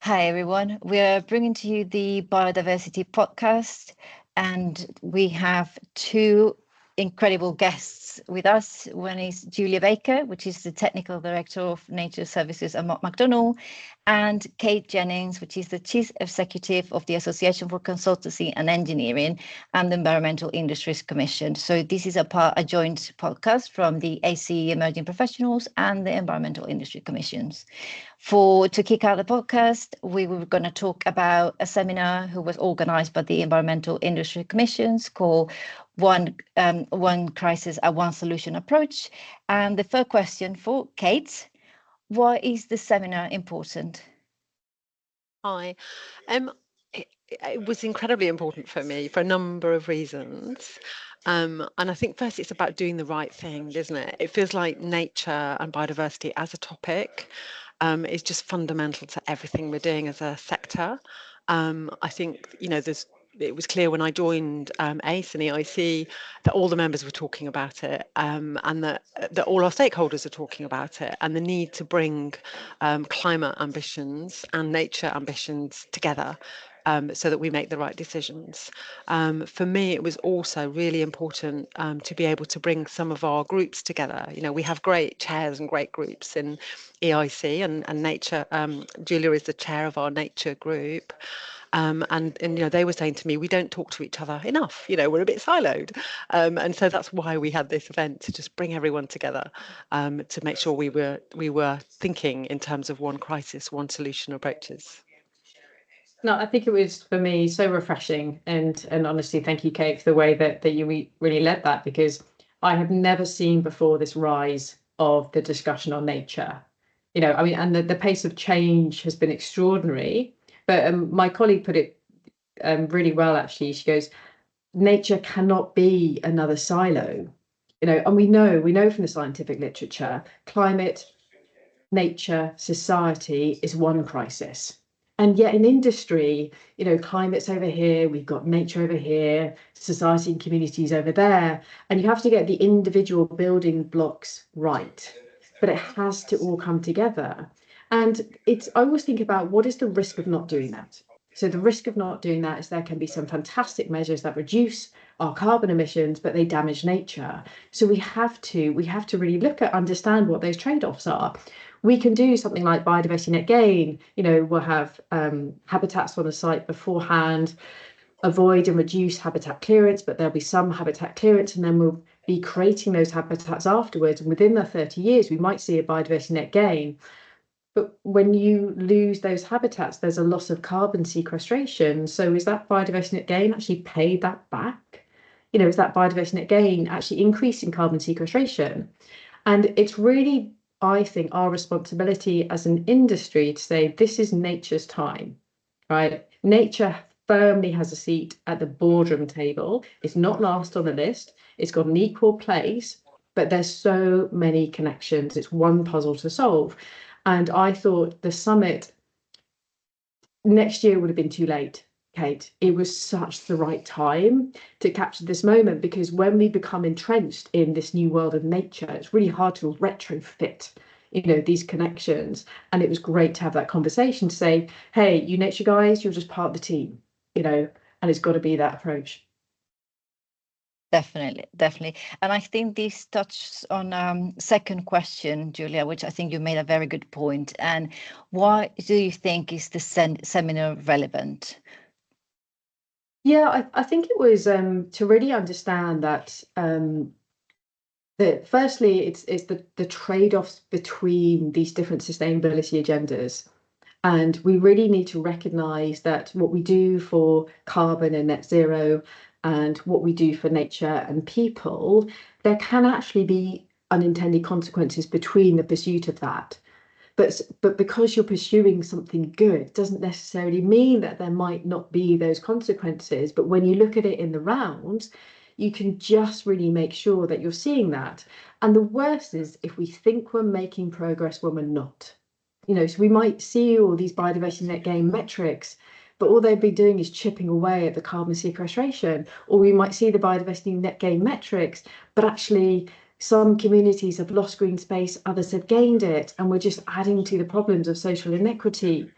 Hi, everyone. We're bringing to you the Biodiversity podcast, and we have two incredible guests with us. One is Julia Baker, which is the Technical Director of Nature Services at Mott MacDonald, and Kate Jennings, which is the Chief Executive of the Association for Consultancy and Engineering and the Environmental Industries Commission. So this is a joint podcast from the ACE Emerging Professionals and the Environmental Industry Commissions. To kick out the podcast, we were going to talk about a seminar who was organised by the Environmental Industry Commissions called One Crisis at One Solution Approach. And the first question for Kate, why is the seminar important? Hi. It was incredibly important for me for a number of reasons. And I think first it's about doing the right thing, isn't it? It feels like nature and biodiversity as a topic is just fundamental to everything we're doing as a sector. I think, it was clear when I joined ACE and EIC that all the members were talking about it, and that all our stakeholders are talking about it, and the need to bring climate ambitions and nature ambitions together. So that we make the right decisions. For me, it was also really important to be able to bring some of our groups together. We have great chairs and great groups in EIC and nature. Julia is the chair of our nature group. And they were saying to me, we don't talk to each other enough. We're a bit siloed. And so that's why we had this event, to just bring everyone together, to make sure we were thinking in terms of one crisis, one solution approaches. No, I think it was, for me, so refreshing, and honestly, thank you, Kate, for the way that you really led that, because I have never seen before this rise of the discussion on nature. And the pace of change has been extraordinary. But my colleague put it really well, actually. She goes, nature cannot be another silo. And we know from the scientific literature, climate, nature, society is one crisis. And yet in industry, climate's over here, we've got nature over here, society and communities over there. And you have to get the individual building blocks right. But it has to all come together. And I always think about, what is the risk of not doing that? So the risk of not doing that is there can be some fantastic measures that reduce our carbon emissions, but they damage nature. So we have to really understand what those trade-offs are. We can do something like biodiversity net gain. We'll have habitats on the site beforehand, avoid and reduce habitat clearance, but there'll be some habitat clearance, and then we'll be creating those habitats afterwards. And within the 30 years, we might see a biodiversity net gain. But when you lose those habitats, there's a loss of carbon sequestration. So is that biodiversity net gain actually pay that back? Is that biodiversity net gain actually increasing carbon sequestration? And it's really, I think, our responsibility as an industry to say, this is nature's time, right? Nature firmly has a seat at the boardroom table. It's not last on the list. It's got an equal place, but there's so many connections. It's one puzzle to solve. And I thought the summit next year would have been too late, Kate. It was such the right time to capture this moment, because when we become entrenched in this new world of nature, it's really hard to retrofit, these connections. And it was great to have that conversation to say, hey, you nature guys, you're just part of the team, and it's got to be that approach. Definitely. And I think this touches on second question, Julia, which I think you made a very good point. And why do you think is the seminar relevant? Yeah, I think it was to really understand that firstly, it's the trade-offs between these different sustainability agendas. And we really need to recognise that what we do for carbon and net zero, and what we do for nature and people, there can actually be unintended consequences between the pursuit of that. But because you're pursuing something good doesn't necessarily mean that there might not be those consequences. But when you look at it in the round, you can just really make sure that you're seeing that. And the worst is if we think we're making progress when we're not. So we might see all these biodiversity net gain metrics, but all they'd be doing is chipping away at the carbon sequestration. Or we might see the biodiversity net gain metrics, but actually some communities have lost green space, others have gained it, and we're just adding to the problems of social inequity.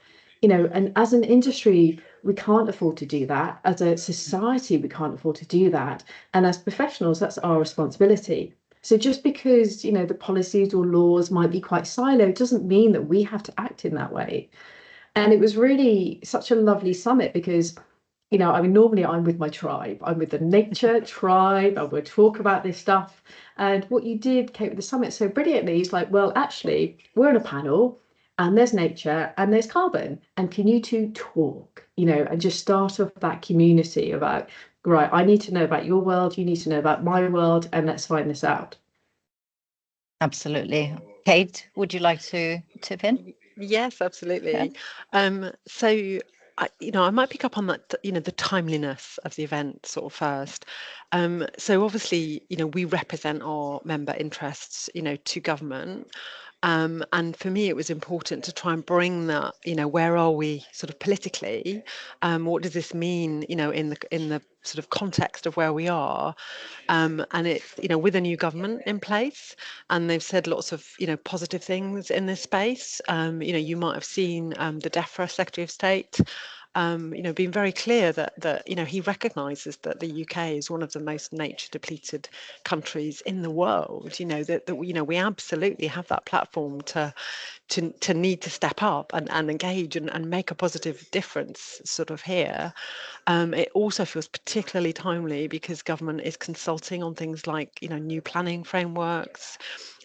and as an industry, we can't afford to do that. As a society, we can't afford to do that. And as professionals, that's our responsibility. So just because, the policies or laws might be quite siloed doesn't mean that we have to act in that way. And it was really such a lovely summit because, normally I'm with my tribe. I'm with the nature tribe. I would talk about this stuff. And what you did, Kate, with the summit so brilliantly is like, well, actually, we're in a panel and there's nature and there's carbon. And can you two talk, and just start off that community about, right, I need to know about your world, you need to know about my world, and let's find this out. Absolutely. Kate, would you like to tip in? Yes, absolutely. So I might pick up on that, the timeliness of the event sort of first. So obviously, we represent our member interests, to government. And for me, it was important to try and bring that, where are we sort of politically? What does this mean, in the sort of context of where we are? And it's, with a new government in place, and they've said lots of, positive things in this space. You might have seen the DEFRA Secretary of State, being very clear that he recognises that the UK is one of the most nature depleted countries in the world. That we absolutely have that platform to need to step up and engage and make a positive difference sort of here. It also feels particularly timely because government is consulting on things like, new planning frameworks.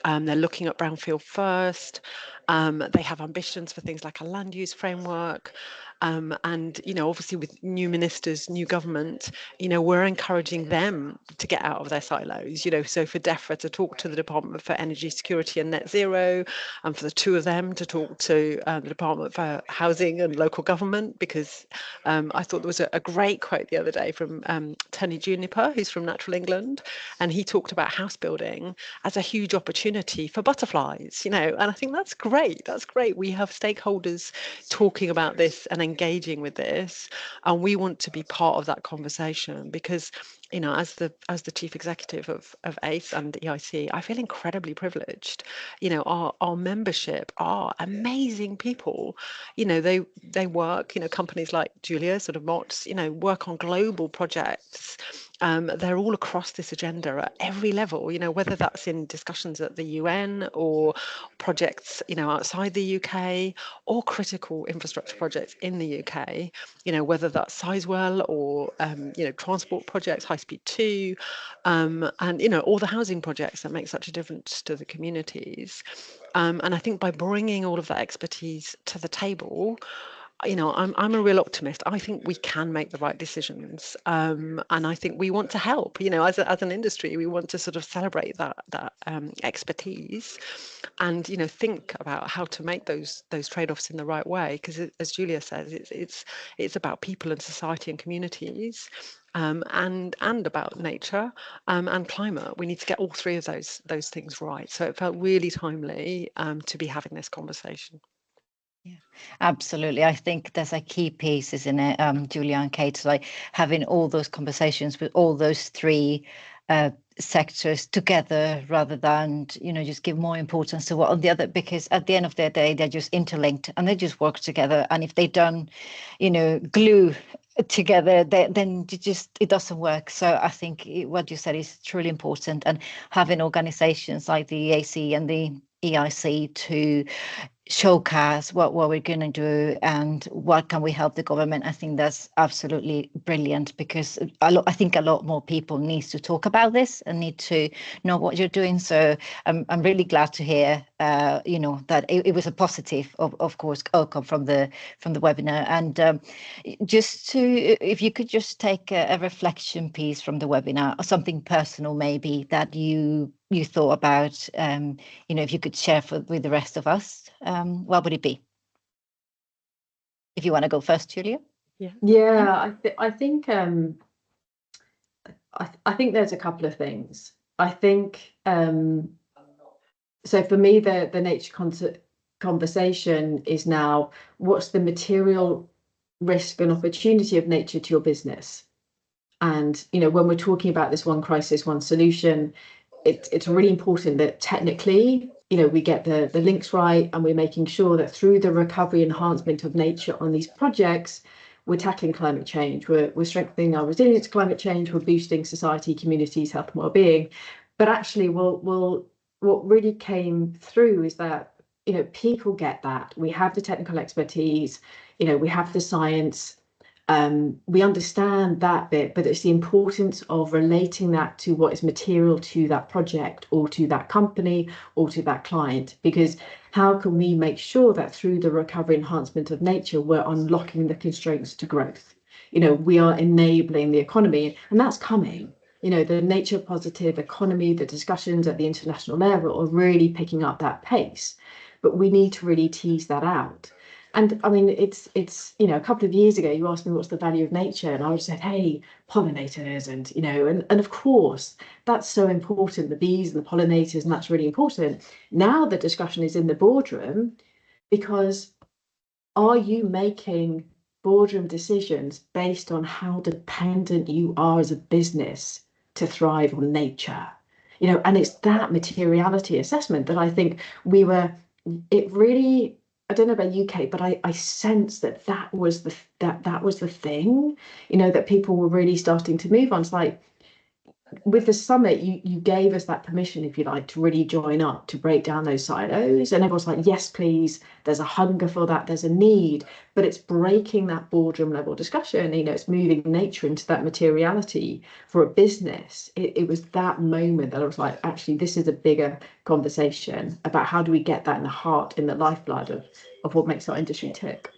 They're looking at brownfield first. They have ambitions for things like a land use framework. And, obviously with new ministers, new government, we're encouraging them to get out of their silos, so for DEFRA to talk to the Department for Energy Security and Net Zero, and for the two of them to talk to the Department for Housing and Local Government, because I thought there was a great quote the other day from Tony Juniper, who's from Natural England, and he talked about house building as a huge opportunity for butterflies, and I think that's great. That's great. We have stakeholders talking about this and engaging with this, and we want to be part of that conversation because, as the chief executive of ACE and EIC, I feel incredibly privileged. Our membership are amazing people. They work, companies like Julia, sort of Mott, work on global projects. They're all across this agenda at every level, whether that's in discussions at the UN or projects, outside the UK, or critical infrastructure projects in the UK, whether that's Sizewell or, transport projects, High Speed 2, and, all the housing projects that make such a difference to the communities. And I think by bringing all of that expertise to the table, I'm a real optimist. I think we can make the right decisions, and I think we want to help. As an industry, we want to sort of celebrate that expertise, and think about how to make those trade-offs in the right way. Because as Julia says, it's about people and society and communities, and about nature, and climate. We need to get all three of those things right. So it felt really timely to be having this conversation. Yeah, absolutely. I think there's a key piece, isn't it, Julia and Kate, like having all those conversations with all those three sectors together rather than, just give more importance to what on the other, because at the end of the day, they're just interlinked and they just work together. And if they don't, glue together, then it doesn't work. So I think what you said is truly important, and having organizations like the EAC and the EIC to showcase what we're going to do and what can we help the government. I think that's absolutely brilliant, because I think a lot more people need to talk about this and need to know what you're doing. So I'm really glad to hear that it was a positive, of course, outcome from the webinar. And just to, if you could just take a reflection piece from the webinar, or something personal maybe that you thought about, if you could share with the rest of us, what would it be? If you want to go first, Julia. Yeah, I think I think there's a couple of things. I think so for me, the nature conversation is now, what's the material risk and opportunity of nature to your business? And when we're talking about this one crisis, one solution, it's really important that technically we get the links right, and we're making sure that through the recovery enhancement of nature on these projects, we're tackling climate change, we're strengthening our resilience to climate change, we're boosting society, communities, health and well-being. But actually, what really came through is that, people get that. We have the technical expertise, we have the science, we understand that bit, but it's the importance of relating that to what is material to that project or to that company or to that client. Because how can we make sure that through the recovery enhancement of nature, we're unlocking the constraints to growth? We are enabling the economy, and that's coming. The nature positive economy, the discussions at the international level are really picking up that pace, but we need to really tease that out. And I mean, it's a couple of years ago, you asked me what's the value of nature, and I would have said, hey, pollinators, and of course that's so important, the bees and the pollinators, and that's really important. Now the discussion is in the boardroom, because are you making boardroom decisions based on how dependent you are as a business to thrive on nature? And it's that materiality assessment that I think it really, I don't know about UK, but I sense that was the thing, that people were really starting to move on. It's like, with the summit, you gave us that permission, if you like, to really join up, to break down those silos, and everyone's like, yes, please. There's a hunger for that, there's a need, but it's breaking that boardroom level discussion. It's moving nature into that materiality for a business. It was that moment that I was like, actually, this is a bigger conversation about how do we get that in the heart, in the lifeblood of what makes our industry tick.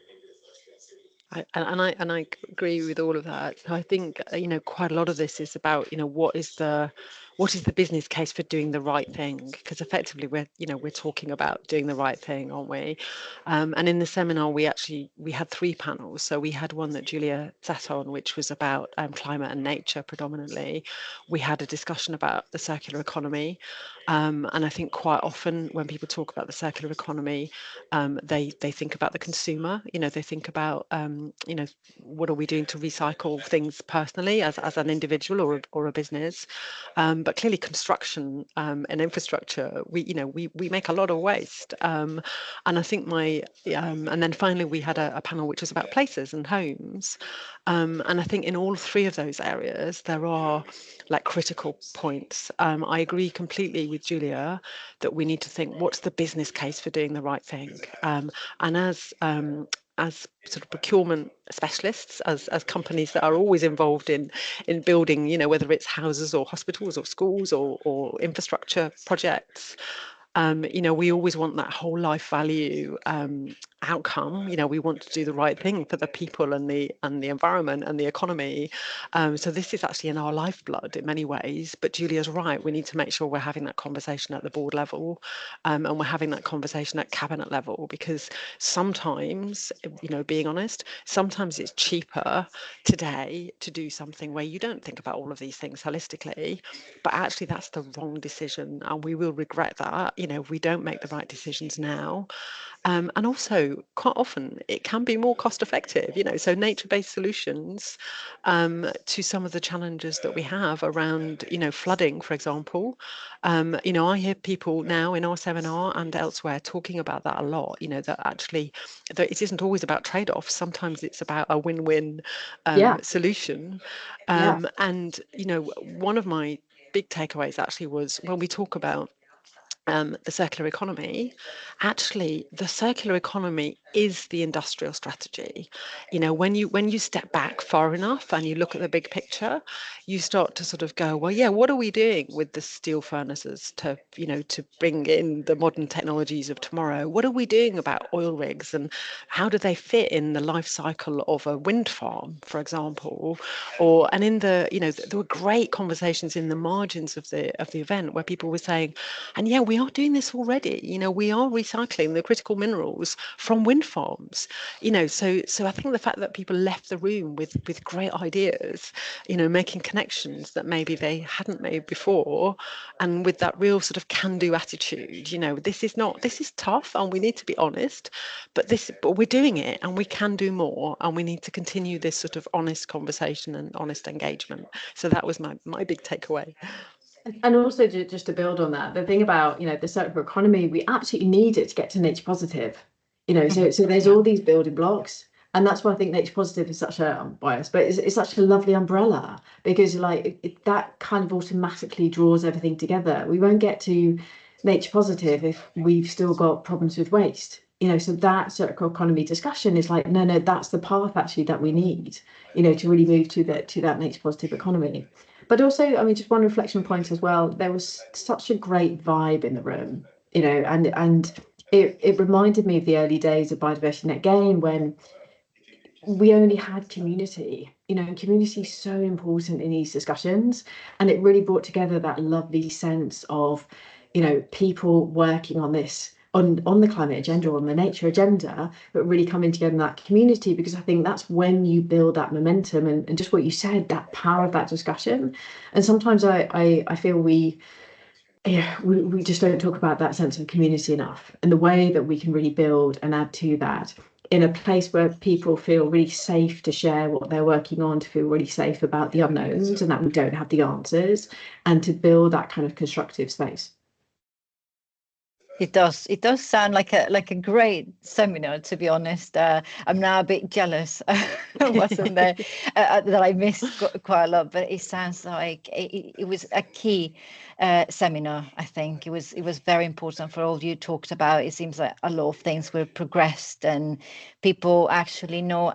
I agree with all of that. So I think quite a lot of this is about what is the business case for doing the right thing, because effectively we're talking about doing the right thing, aren't we? And in the seminar we had 3 panels. So we had one that Julia sat on, which was about climate and nature predominantly. We had a discussion about the circular economy, and I think quite often when people talk about the circular economy, they think about the consumer. They think about what are we doing to recycle things personally as an individual or a business, but clearly construction and infrastructure, we make a lot of waste, and I think and then finally we had a panel which was about places and homes, and I think in all 3 of those areas there are like critical points. I agree completely with Julia that we need to think, what's the business case for doing the right thing, and as sort of procurement specialists, as companies that are always involved in building, whether it's houses or hospitals or schools or infrastructure projects, we always want that whole life value outcome. We want to do the right thing for the people and the environment and the economy. So this is actually in our lifeblood in many ways. But Julia's right. We need to make sure we're having that conversation at the board level, and we're having that conversation at cabinet level, because sometimes, being honest, sometimes it's cheaper today to do something where you don't think about all of these things holistically, but actually that's the wrong decision, and we will regret that, if we don't make the right decisions now. And also, quite often, it can be more cost effective, so nature-based solutions to some of the challenges that we have around, flooding, for example. I hear people now in our seminar and elsewhere talking about that a lot, that actually that it isn't always about trade-offs. Sometimes it's about a win-win solution. And, one of my big takeaways actually was when we talk about the circular economy, actually the circular economy is the industrial strategy. When you step back far enough and you look at the big picture, you start to sort of go, well, yeah, what are we doing with the steel furnaces to bring in the modern technologies of tomorrow? What are we doing about oil rigs, and how do they fit in the life cycle of a wind farm, for example? And in there were great conversations in the margins of the event where people were saying, and yeah, we are doing this already. We are recycling the critical minerals from wind farms. So I think the fact that people left the room with great ideas, making connections that maybe they hadn't made before, and with that real sort of can-do attitude. This is tough, and we need to be honest, but we're doing it, and we can do more, and we need to continue this sort of honest conversation and honest engagement. So that was my big takeaway. And also just to build on that, the thing about, the circular economy, we absolutely need it to get to nature positive. So there's all these building blocks. And that's why I think nature positive is such a, I'm biased, but it's such a lovely umbrella, because like that kind of automatically draws everything together. We won't get to nature positive if we've still got problems with waste. So that circular economy discussion is like, no, that's the path actually that we need, to really move to that nature positive economy. But also, I mean, just one reflection point as well, there was such a great vibe in the room, and it reminded me of the early days of Biodiversity Net Gain, when we only had community, and community is so important in these discussions. And it really brought together that lovely sense of, people working on this, on the climate agenda, or on the nature agenda, but really coming together in that community, because I think that's when you build that momentum, and just what you said, that power of that discussion. And sometimes I feel we just don't talk about that sense of community enough, and the way that we can really build and add to that in a place where people feel really safe to share what they're working on, to feel really safe about the unknowns and that we don't have the answers, and to build that kind of constructive space. It does. It does sound like a great seminar, to be honest. I'm now a bit jealous I wasn't there, that I missed quite a lot. But it sounds like it was a key seminar. I think it was very important for all you talked about. It seems like a lot of things were progressed, and people actually know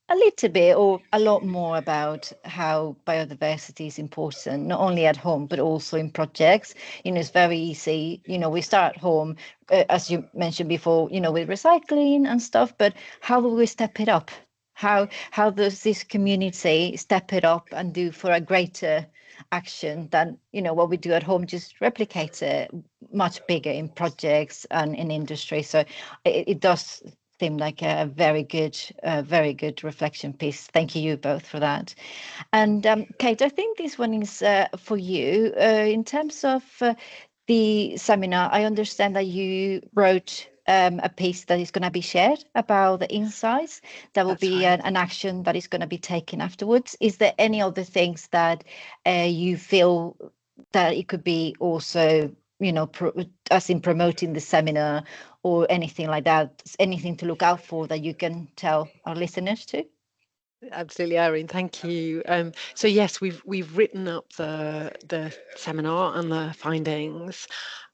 a little bit or a lot more about how biodiversity is important, not only at home but also in projects. It's very easy. We start at home, as you mentioned before, with recycling and stuff. But how will we step it up? How does this community step it up and do for a greater action than what we do at home? Just replicate it much bigger in projects and in industry. So it does seem like a very good reflection piece. Thank you both for that. And Kate, I think this one is for you. In terms of the seminar, I understand that you wrote a piece that is going to be shared about the insights. That will be an action that is going to be taken afterwards. Is there any other things that you feel that it could be also, as in promoting the seminar or anything like that, anything to look out for that you can tell our listeners too? Absolutely, Irene. Thank you. So yes, we've written up the seminar and the findings,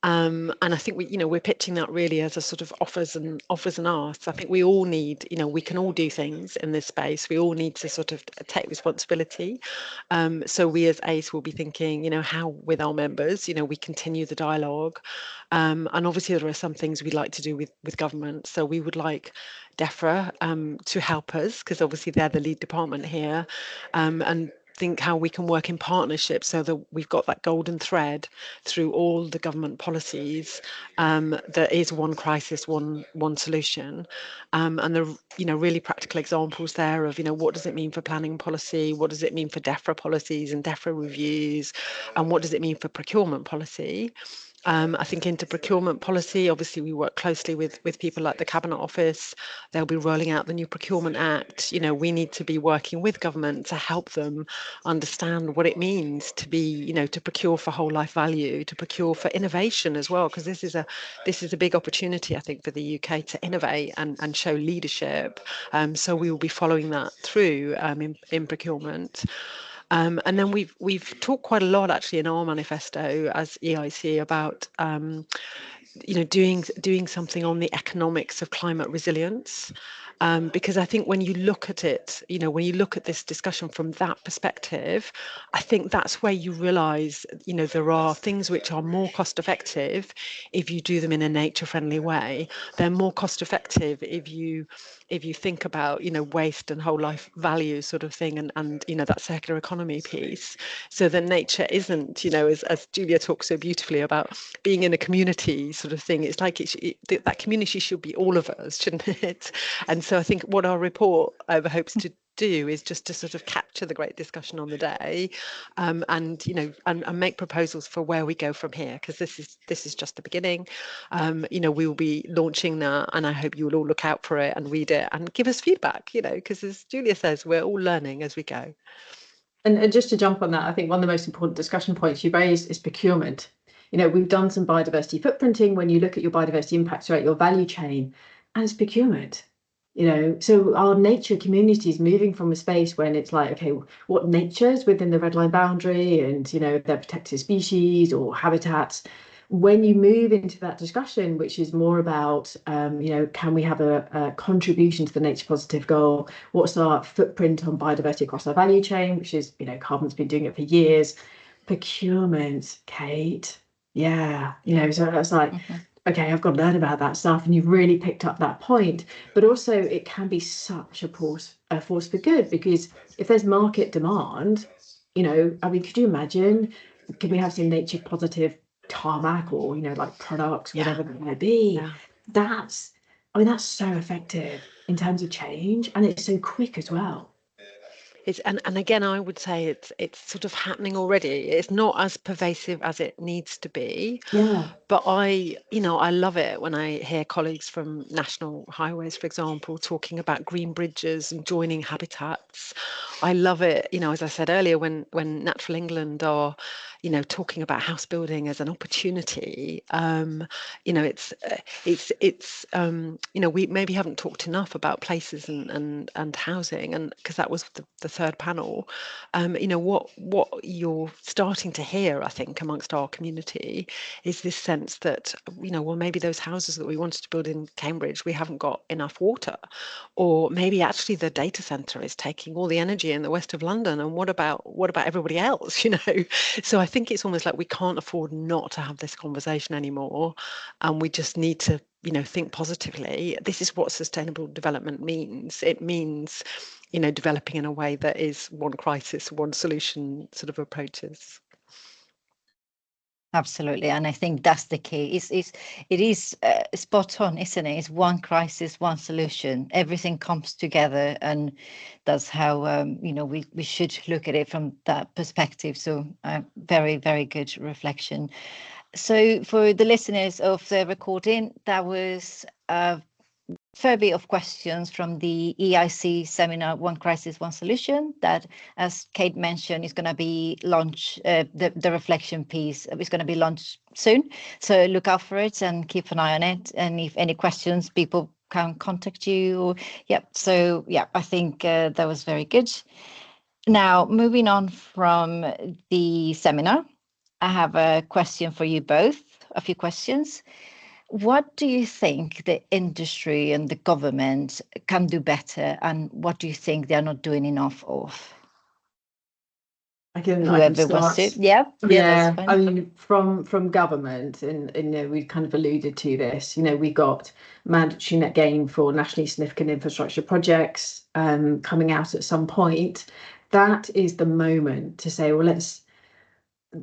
and I think we're pitching that really as a sort of offers and asks. I think we all need, we can all do things in this space. We all need to sort of take responsibility. So we as ACE will be thinking, how with our members, we continue the dialogue, and obviously there are some things we'd like to do with government. So we would like DEFRA to help us, because obviously they're the lead department here, and think how we can work in partnership so that we've got that golden thread through all the government policies. There is one crisis, one solution, and there are really practical examples there of what does it mean for planning policy, what does it mean for DEFRA policies and DEFRA reviews, and what does it mean for procurement policy. I think into procurement policy, obviously we work closely with people like the Cabinet Office. They'll be rolling out the new Procurement Act. We need to be working with government to help them understand what it means to be, to procure for whole life value, to procure for innovation as well, because this is a big opportunity, I think, for the UK to innovate and show leadership. So we will be following that through in procurement. And then we've talked quite a lot actually in our manifesto as EIC about doing something on the economics of climate resilience. Because I think when you look at it, when you look at this discussion from that perspective, I think that's where you realise, there are things which are more cost effective if you do them in a nature friendly way. They're more cost effective if you think about, waste and whole life value sort of thing, and that circular economy piece. So that nature isn't, as Julia talks so beautifully about being in a community sort of thing. It's like that community should be all of us, shouldn't it? And so I think what our report hopes to do is just to sort of capture the great discussion on the day, and make proposals for where we go from here, because this is just the beginning. We will be launching that, and I hope you will all look out for it and read it and give us feedback, because as Julia says, we're all learning as we go. And just to jump on that, I think one of the most important discussion points you raised is procurement. We've done some biodiversity footprinting when you look at your biodiversity impact throughout your value chain, and it's procurement. So our nature community is moving from a space when it's like, okay, what nature's within the red line boundary and, they're protected species or habitats. When you move into that discussion, which is more about, can we have a contribution to the nature positive goal? What's our footprint on biodiversity across our value chain, which is, carbon's been doing it for years. Procurement, Kate. Yeah, so that's like, okay, I've got to learn about that stuff. And you've really picked up that point. But also it can be such a force for good, because if there's market demand, could you imagine, can we have some nature positive tarmac or, like products, whatever that might be? Yeah. That's so effective in terms of change, and it's so quick as well. And again, I would say it's sort of happening already. It's not as pervasive as it needs to be. Yeah. But I love it when I hear colleagues from national highways, for example, talking about green bridges and joining habitats. I love it, as I said earlier, when Natural England are, talking about house building as an opportunity. We maybe haven't talked enough about places and housing, and because that was the third panel. What you're starting to hear, I think, amongst our community is this sense that, well, maybe those houses that we wanted to build in Cambridge, we haven't got enough water, or maybe actually the data center is taking all the energy in the west of London, and what about everybody else? So I think it's almost like we can't afford not to have this conversation anymore, and we just need to think positively. This is what sustainable development means. It means developing in a way that is one crisis, one solution sort of approaches. Absolutely, and I think that's the key. It is spot on, isn't it? It's one crisis, one solution. Everything comes together, and that's how we should look at it from that perspective. So, very, very good reflection. So, for the listeners of the recording, that was a fair bit of questions from the EIC seminar, One Crisis, One Solution, that, as Kate mentioned, is going to be launched, the reflection piece is going to be launched soon. So look out for it and keep an eye on it. And if any questions, people can contact you. So I think that was very good. Now, moving on from the seminar, I have a question for you both, a few questions. What do you think the industry and the government can do better, and what do you think they're not doing enough of? I can Whoever start. wants to. Yeah, that's fine. I mean, from government, and we've kind of alluded to this. We got mandatory net gain for nationally significant infrastructure projects coming out at some point. That is the moment to say, well, let's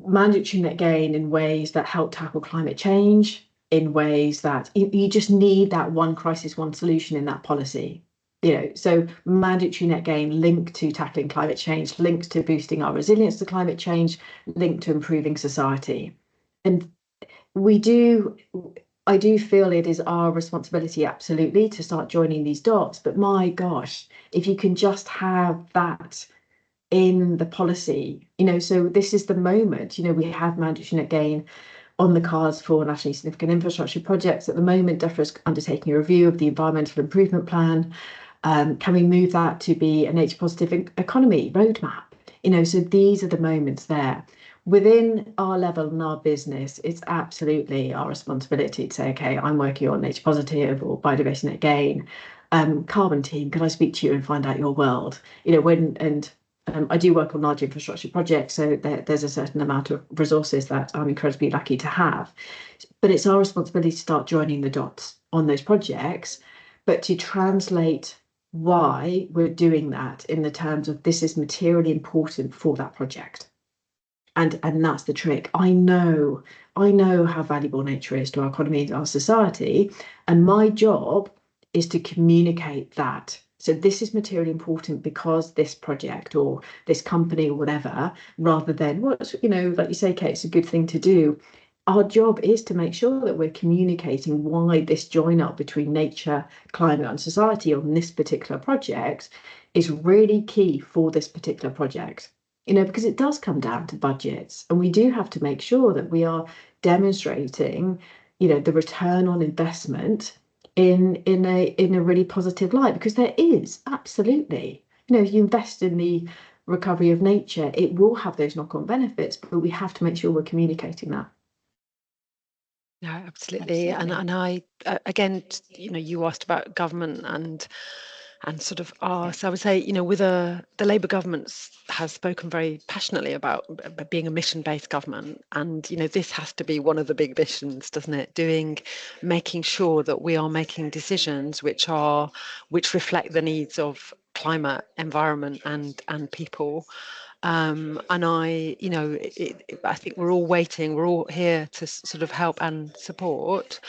mandatory net gain in ways that help tackle climate change, in ways that you just need that one crisis, one solution in that policy. So mandatory net gain linked to tackling climate change, linked to boosting our resilience to climate change, linked to improving society. And I do feel it is our responsibility, absolutely, to start joining these dots. But my gosh, if you can just have that in the policy, so this is the moment. We have mandatory net gain on the cards for nationally significant infrastructure projects at the moment. DEFRA is undertaking a review of the environmental improvement plan. Can we move that to be a nature positive economy roadmap? So these are the moments there. Within our level and our business, it's absolutely our responsibility to say, okay, I'm working on nature positive or biodiversity net gain. Carbon team, can I speak to you and find out your world? I do work on large infrastructure projects, so there's a certain amount of resources that I'm incredibly lucky to have. But it's our responsibility to start joining the dots on those projects, but to translate why we're doing that in the terms of this is materially important for that project. And that's the trick. I know how valuable nature is to our economy and our society, and my job is to communicate that. So this is materially important because this project or this company or whatever, rather than what's, like you say, Kate, it's a good thing to do. Our job is to make sure that we're communicating why this join up between nature, climate and society on this particular project is really key for this particular project. because it does come down to budgets, and we do have to make sure that we are demonstrating, the return on investment in a really positive light, because there is absolutely, if you invest in the recovery of nature, it will have those knock-on benefits, but we have to make sure we're communicating that. No, absolutely. And I again, you asked about government and sort of so I would say, with the Labour government has spoken very passionately about being a mission-based government, and this has to be one of the big missions, doesn't it? Making sure that we are making decisions which reflect the needs of climate, environment, and people. And I think we're all here to sort of help and support,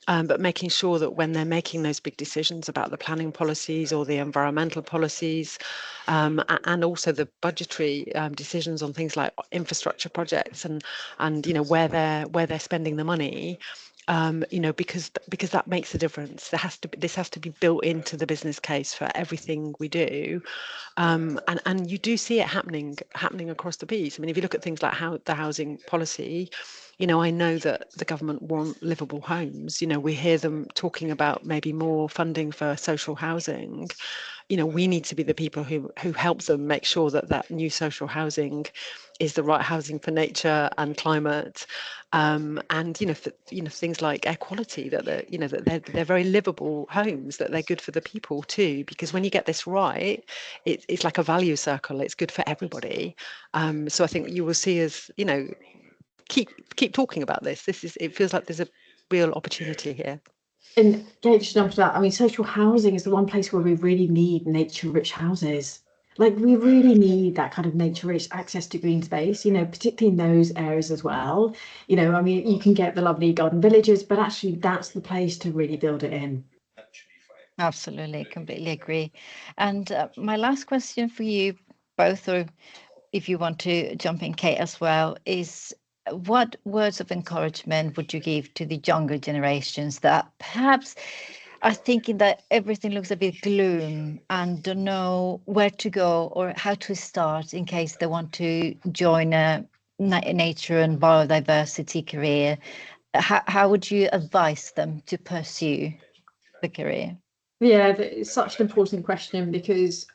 but making sure that when they're making those big decisions about the planning policies or the environmental policies, and also the budgetary decisions on things like infrastructure projects and where they're spending the money, because that makes a difference. This has to be built into the business case for everything we do. And you do see it happening across the piece. I mean, if you look at things like the housing policy, I know that the government want livable homes. We hear them talking about maybe more funding for social housing. We need to be the people who help them make sure that new social housing is the right housing for nature and climate, and things like air quality, that they're very livable homes, that they're good for the people too, because when you get this right, it's like a value circle. It's good for everybody. So I think you will see us keep talking about this. It feels like there's a real opportunity here. And just jump to that. I mean, social housing is the one place where we really need nature-rich houses. Like, we really need that kind of nature-rich access to green space, particularly in those areas as well. I mean, you can get the lovely garden villages, but actually that's the place to really build it in. Absolutely, completely agree. And my last question for you both, or if you want to jump in, Kate, as well, is what words of encouragement would you give to the younger generations that perhaps are thinking that everything looks a bit gloom and don't know where to go or how to start in case they want to join a nature and biodiversity career? How would you advise them to pursue the career? Yeah, it's such an important question, because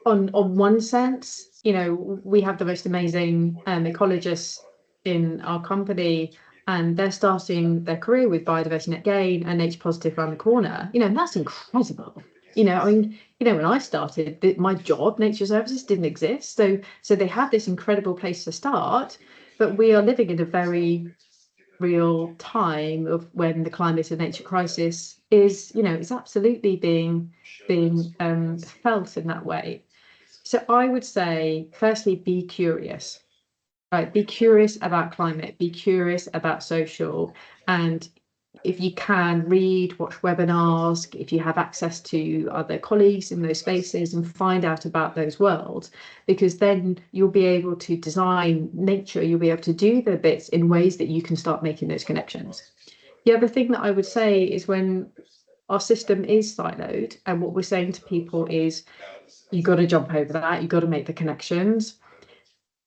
on one sense, we have the most amazing ecologists in our company, and they're starting their career with biodiversity net gain and nature positive around the corner. And that's incredible. I mean, when I started, my job, nature services, didn't exist. So they have this incredible place to start, but we are living in a very real time of when the climate and nature crisis is, it's absolutely being felt in that way. So I would say, firstly, be curious, right? Be curious about climate, be curious about social, and if you can, read, watch webinars, if you have access to other colleagues in those spaces, and find out about those worlds, because then you'll be able to design nature, you'll be able to do the bits in ways that you can start making those connections. The other thing that I would say is, when our system is siloed, and what we're saying to people is, you've got to jump over that, you've got to make the connections.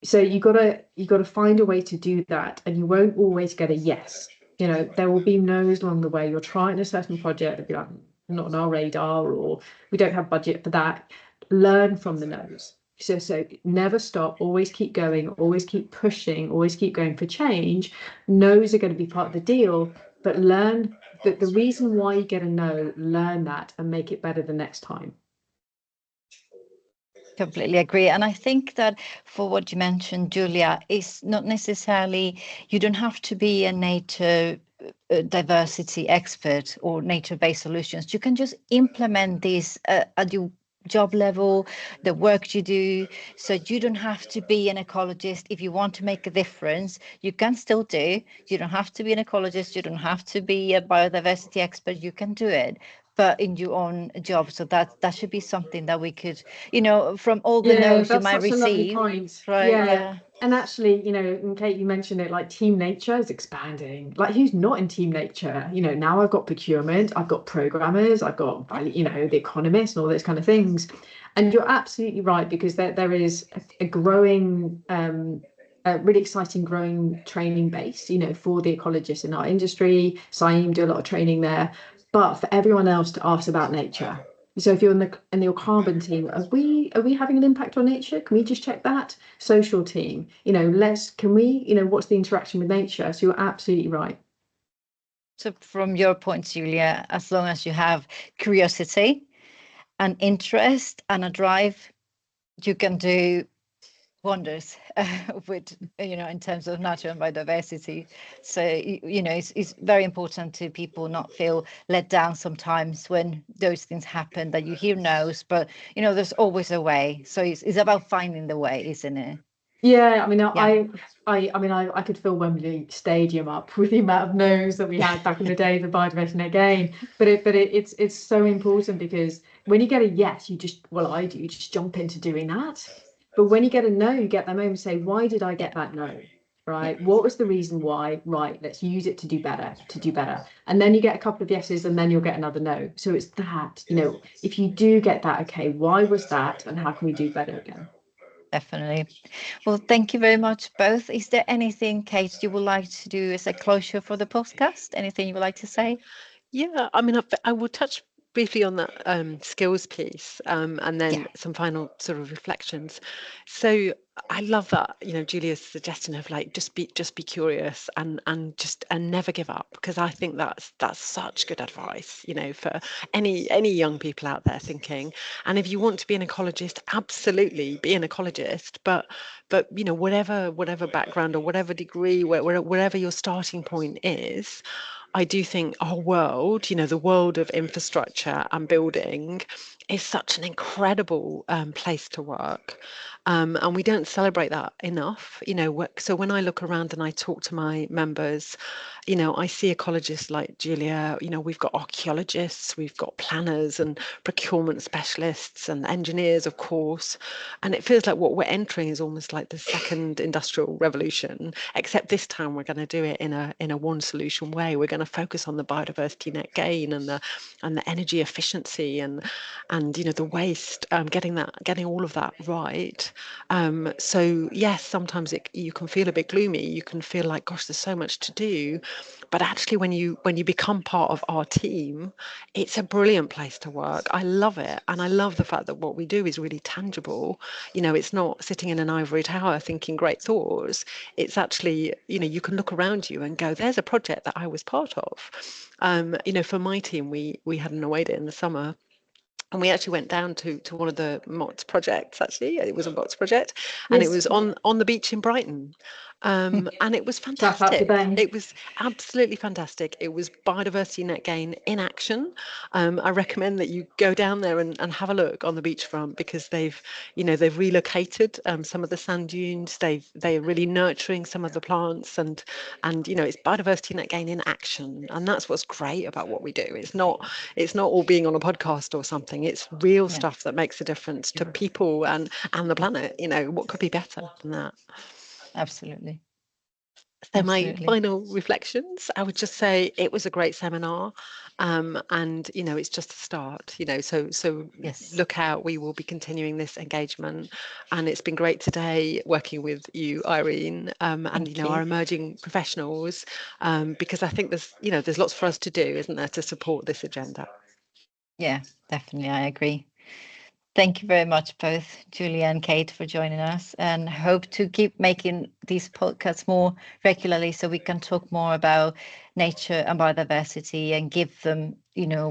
So you got to find a way to do that, and you won't always get a yes. There will be no's along the way. You're trying a certain project, they'll be like, not on our radar, or we don't have budget for that. Learn from the no's. So never stop, always keep going, always keep pushing, always keep going for change. No's are going to be part of the deal, but learn that the reason why you get a no, learn that and make it better the next time. Completely agree. And I think that for what you mentioned, Julia, is not necessarily, you don't have to be a nature diversity expert or nature-based solutions. You can just implement this at your job level, the work you do. So you don't have to be an ecologist. If you want to make a difference, you can still do. You don't have to be an ecologist. You don't have to be a biodiversity expert. You can do it, but in your own job. So that should be something that we could, from all the notes you might receive. Point. Right? Yeah. And actually, and Kate, you mentioned it, like team nature is expanding. Like who's not in team nature? Now I've got procurement, I've got programmers, I've got, the economists and all those kind of things. And you're absolutely right, because there is a growing, a really exciting growing training base, for the ecologists in our industry. SIEM do a lot of training there, but for everyone else to ask about nature. So if you're in your carbon team, are we having an impact on nature? Can we just check that? Social team, what's the interaction with nature? So you're absolutely right. So from your point, Julia, as long as you have curiosity and interest and a drive, you can do wonders with, in terms of nature and biodiversity. So, it's very important to people not feel let down sometimes when those things happen, that you hear no's, but, there's always a way. So it's about finding the way, isn't it? Yeah, I mean, I could fill Wembley Stadium up with the amount of no's that we had back in the day, the biodiversity again. But it's so important, because when you get a yes, you just jump into doing that. But when you get a no, you get that moment and say, why did I get that no? Right? What was the reason why? Right, let's use it to do better, And then you get a couple of yeses, and then you'll get another no. So it's that, if you do get that, okay, why was that, and how can we do better again? Definitely. Well, thank you very much, both. Is there anything, Kate, you would like to do as a closure for the podcast? Anything you would like to say? Yeah, I mean, I will touch briefly on that skills piece, and then some final sort of reflections. So I love that, Julia's suggestion of like just be curious and never give up, because I think that's such good advice, for any young people out there thinking. And if you want to be an ecologist, absolutely be an ecologist, but whatever background or whatever degree, wherever your starting point is, I do think our world, the world of infrastructure and building, is such an incredible place to work. And we don't celebrate that enough. So when I look around and I talk to my members, I see ecologists like Julia, we've got archaeologists, we've got planners and procurement specialists and engineers, of course. And it feels like what we're entering is almost like the second industrial revolution, except this time we're going to do it in a one solution way. We're going to focus on the biodiversity net gain and the energy efficiency and the waste, getting all of that right. So yes, sometimes you can feel a bit gloomy. You can feel like, gosh, there's so much to do. But actually, when you become part of our team, it's a brilliant place to work. I love it. And I love the fact that what we do is really tangible. It's not sitting in an ivory tower thinking great thoughts. It's actually, you can look around you and go, there's a project that I was part of. For my team, we had an away day in the summer. And we actually went down to one of the Mott projects, actually. It was a Mott project. And it was on the beach in Brighton. And it was fantastic. It was absolutely fantastic. It was biodiversity net gain in action. I recommend that you go down there and have a look on the beachfront, because they've relocated some of the sand dunes. They're really nurturing some of the plants, and it's biodiversity net gain in action. And that's what's great about what we do. It's not all being on a podcast or something. It's real stuff that makes a difference to people and the planet. What could be better than that? Absolutely. So my final reflections, I would just say it was a great seminar, and it's just a start. So Yes. Look out. We will be continuing this engagement, and it's been great today working with you, Irene, and our emerging professionals, because I think there's lots for us to do, isn't there, to support this agenda. Yeah, definitely, I agree. Thank you very much, both Julia and Kate, for joining us, and hope to keep making these podcasts more regularly so we can talk more about nature and biodiversity and give them,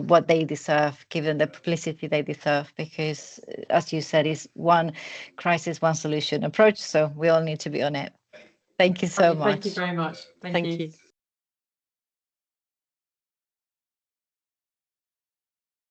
what they deserve, give them the publicity they deserve, because, as you said, it's one crisis, one solution approach. So we all need to be on it. Thank you so much. Thank you very much. Thank you.